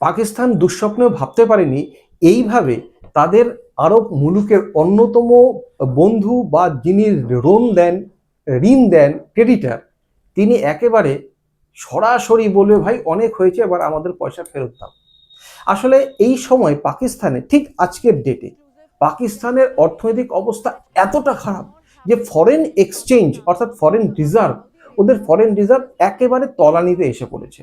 পাকিস্তান দুঃস্বপ্নেও ভাবতে পারেনি এইভাবে তাদের আরব মুলুকের অন্যতম বন্ধু বা যিনি ঋণ দেন ক্রেডিটার, তিনি একেবারে সরাসরি বলবে ভাই অনেক হয়েছে, এবার আমাদের পয়সা ফেরত দাও। আসলে এই সময় পাকিস্তানে ঠিক আজকের ডেটে পাকিস্তানের অর্থনৈতিক অবস্থা এতটা খারাপ যে ফরেন এক্সচেঞ্জ অর্থাৎ ফরেন রিজার্ভ একেবারে তলানিতে এসে পড়েছে।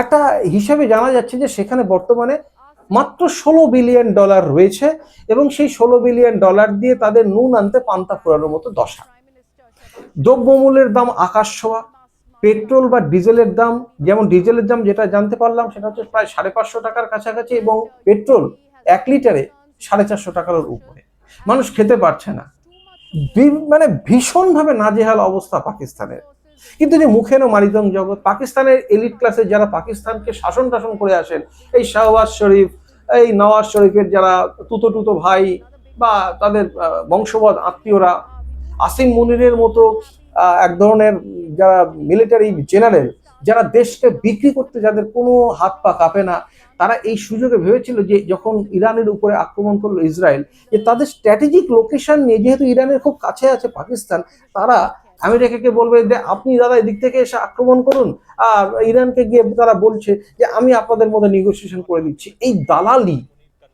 একটা হিসাবে জানা যাচ্ছে যে সেখানে বর্তমানে মাত্র $16 বিলিয়ন রয়েছে এবং সেই $16 বিলিয়ন দিয়ে তাদের নুন আনতে পান্তা ফোরানোর মতো দশা। দ্রব্যমূল্যের দাম আকাশ ছোঁয়া। পেট্রোল বা ডিজেলের দাম, যেমন ডিজেলের দাম যেটা জানতে পারলাম সেটা হচ্ছে প্রায় 550 টাকার কাছাকাছি এবং পেট্রোল 1 লিটারে 450 টাকার উপরে। মানুষ খেতে পারছে না, মানে ভীষণভাবে নাজেহাল অবস্থা পাকিস্তানের। কিন্তু যে মুখেন মারিদম জগৎ, পাকিস্তানের এলিট ক্লাসে যারা পাকিস্তানকে শাসন টাসন করে আসেন, এই শাহবাজ শরীফ, এই নওয়াজ শরীফের যারা তুতো ভাই বা তাদের বংশবদ আত্মীয়রা, আসিম মুনিরের মতো এক ধরনের যারা মিলিটারি জেনারেল, যারা দেশকে বিক্রি করতে যাদের কোনো হাত পা কাঁপে না, তারা এই সুযোগে ভেবেছিল যে যখন ইরানের উপরে আক্রমণ করলো ইসরায়েল, যে তাদের স্ট্র্যাটেজিক লোকেশন নিয়ে, যেহেতু ইরানের খুব কাছে আছে পাকিস্তান, তারা আমেরিকাকে বলবে যে আপনি দাদা এদিক থেকে এসে আক্রমণ করুন, আর ইরানকে গিয়ে তারা বলছে যে আমি আপনাদের মধ্যে নেগোসিয়েশন করে দিচ্ছি। এই দালালি,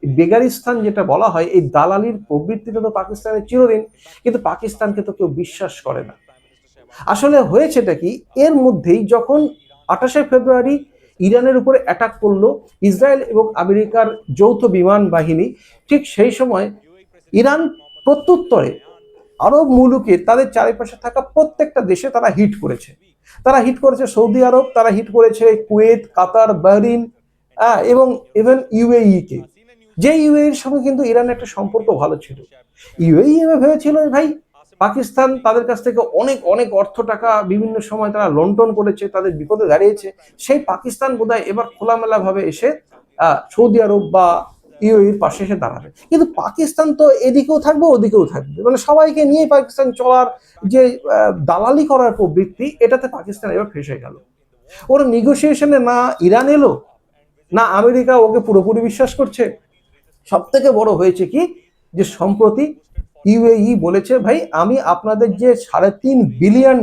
বেগারিস্তান যেটা বলা হয়, এই দালালির প্রবৃত্তিটা তো পাকিস্তানের চিরদিন, কিন্তু পাকিস্তানকে তো কেউ বিশ্বাস করে না। আসলে হয়েছেটা কি, এর মধ্যেই যখন 28শে ফেব্রুয়ারি ইরানের উপরে অ্যাটাক করলো ইসরায়েল এবং আমেরিকার যৌথ বিমান বাহিনী, ঠিক সেই সময় ইরান প্রত্যুত্তরে আরব মুলুকে তাদের চারিপাশে থাকা প্রত্যেকটা দেশে তারা হিট করেছে। সৌদি আরব, তারা হিট করেছে কুয়েত, কাতার, বাহরিন এবং ইভেন ইউএই কে, যে ইউএইর সঙ্গে কিন্তু ইরানের একটা সম্পর্ক ভালো ছিল। ইউএই ভেবেছিল ভাই পাকিস্তান তাদের কাছ থেকে অনেক অনেক অর্থ টাকা বিভিন্ন সময় তারা লন্ডন করেছে, তাদের বিপদে দাঁড়িয়েছে, সেই পাকিস্তান বোধহয় এবার খোলামেলা ভাবে এসে সৌদি আরব বা ইউএইর পাশে এসে দাঁড়াবে। কিন্তু পাকিস্তান তো এদিকেও থাকবে ওদিকেও থাকবে, মানে সবাইকে নিয়ে পাকিস্তান চলার যে দালালি করার প্রবৃত্তি, এটাতে পাকিস্তান এবার ফেসে গেল। ওর নেগোসিয়েশনে না ইরান এলো, না আমেরিকা ওকে পুরোপুরি বিশ্বাস করছে। সব থেকে বড় হয়েছে কি, যে সম্প্রতি ইউএই বলেছে ভাই আমি আপনাদের যে $3.5 বিলিয়ন,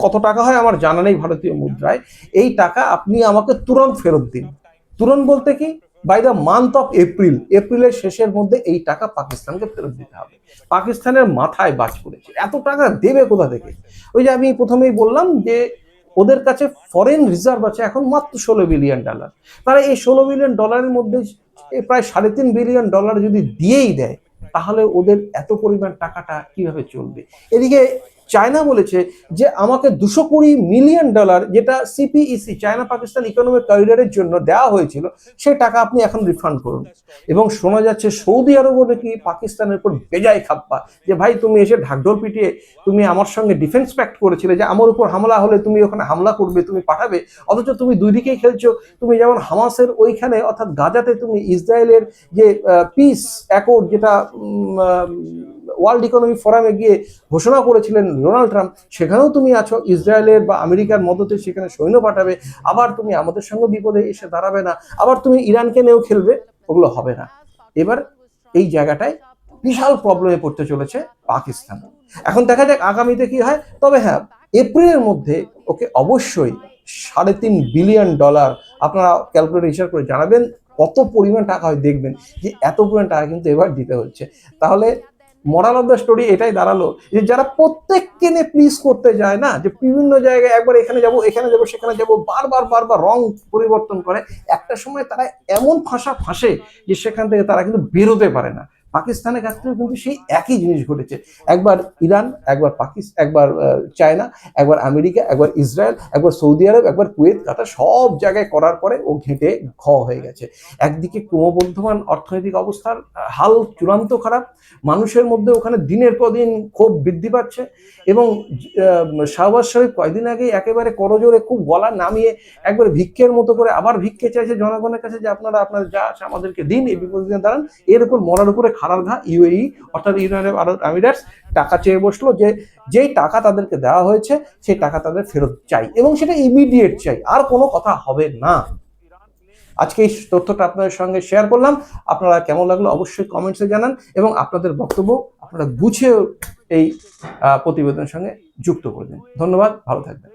কত টাকা হয় আমার জানা নেই ভারতীয় মুদ্রায়, এই টাকা আপনি আমাকে তুরন্ত ফেরত দিন। তুরন্ত বলতে কি, বাই দ্য মান্থ অফ এপ্রিলের শেষের মধ্যে এই টাকা পাকিস্তানকে ফেরত দিতে হবে। পাকিস্তানের মাথায় বাজ পড়েছে, এত টাকা দেবে কোথা থেকে? ওই যে আমি প্রথমেই বললাম যে ওদের কাছে ফরেন রিজার্ভ আছে এখন মাত্র $16 বিলিয়ন। তারা এই $16 বিলিয়ন মধ্যে প্রায় $3.5 বিলিয়ন যদি দিয়েই দেয়, তাহলে ওদের এত পরিমাণ টাকাটা কিভাবে চলবে? এদিকে চায়না বলেছে যে আমাকে $220 মিলিয়ন, যেটা সিপিইসি চায়না পাকিস্তান ইকোনমিক করিডোরের জন্য দেওয়া হয়েছিল, সেই টাকা আপনি এখন রিফান্ড করুন। এবং শোনা যাচ্ছে সৌদি আরবও নাকি পাকিস্তানের উপর বেজায় খাপ্পা, যে ভাই তুমি এসে ঢাকঢোল পিটিয়ে তুমি আমার সঙ্গে ডিফেন্স প্যাক্ট করেছিলে যে আমার উপর হামলা হলে তুমি ওখানে হামলা করবে, তুমি পাঠাবে, অথচ তুমি দুই দিকেই খেলছো। তুমি যেমন হামাসের ওইখানে অর্থাৎ গাজাতে তুমি ইসরায়েলের যে পিস অ্যাকর্ড, যেটা ওয়ার্ল্ড ইকোনমিক ফোরামে গিয়ে ঘোষণা করেছিলেন ডোনাল্ড ট্রাম্প, সেখানেও তুমি আছো, ইসরায়েলের বা আমেরিকার মদতে সেখানে সৈন্য পাঠাবে, আবার তুমি আমাদের সঙ্গে বিপদে এসে দাঁড়াবে না, আবার তুমি ইরানকে নিয়েও খেলবে, ওগুলো হবে না। এবার এই জায়গাটায় বিশাল প্রবলেমে পড়তে চলেছে পাকিস্তান। এখন দেখা যাক আগামীতে কি হয়। তবে হ্যাঁ, এপ্রিলের মধ্যে ওকে অবশ্যই $3.5 বিলিয়ন, আপনারা ক্যালকুলেটর হিসাব করে জানাবেন কত পরিমাণ টাকা হয়, দেখবেন যে এত পরিমাণ টাকা কিন্তু এবার দিতে হচ্ছে। তাহলে মোরাল অফ দ্য স্টোরি এটাই দাঁড়ালো যে যারা প্রত্যেককে নিয়ে প্লিজ করতে যায় না, যে বিভিন্ন জায়গায় একবার এখানে যাব সেখানে যাব, বারবার রং পরিবর্তন করে, একটা সময় তারা এমন ফাঁসে যে সেখান থেকে তারা কিন্তু বেরোতে পারে না। পাকিস্তানের ক্ষেত্রেও কিন্তু সেই একই জিনিস ঘটেছে, একবার ইরান, একবার চায়না, একবার আমেরিকা, একবার ইসরায়েল, একবার সৌদি আরব, একবার কুয়েত, কাতার, সব জায়গায় করার পরে ও ঘেঁটে হয়ে গেছে। একদিকে ক্রমবর্ধমান অর্থনৈতিক অবস্থার হাল চূড়ান্ত খারাপ, মানুষের মধ্যে ওখানে দিনের পর দিন ক্ষোভ বৃদ্ধি পাচ্ছে, এবং শাহবাজ শরীফ কয়েকদিন আগে একেবারে করজোরে খুব গলা নামিয়ে একবার ভিক্ষের মতো করে আবার ভিক্ষে চাইছে জনগণের কাছে যে আপনারা আপনাদের যা আছে আমাদেরকে দিন, এই বিপদে দাঁড়ান। এর উপর মরার উপরে খাড়ার ঘা ইউএই অর্থাৎ ইউনাইটেড আরব আমিরাটস টাকা চেয়ে বসলো, যে যেই টাকা তাদেরকে দেওয়া হয়েছে সেই টাকা তাদের ফেরত চাই, এবং সেটা ইমিডিয়েট চাই, আর কোনো কথা হবে না। আজকে এই তথ্যটা আপনাদের সঙ্গে শেয়ার করলাম। আপনারা কেমন লাগলো অবশ্যই কমেন্টসে জানান এবং আপনাদের বক্তব্য আপনারা গুছিয়ে এই প্রতিবেদনের সঙ্গে যুক্ত করে দিন। ধন্যবাদ, ভালো থাকবেন।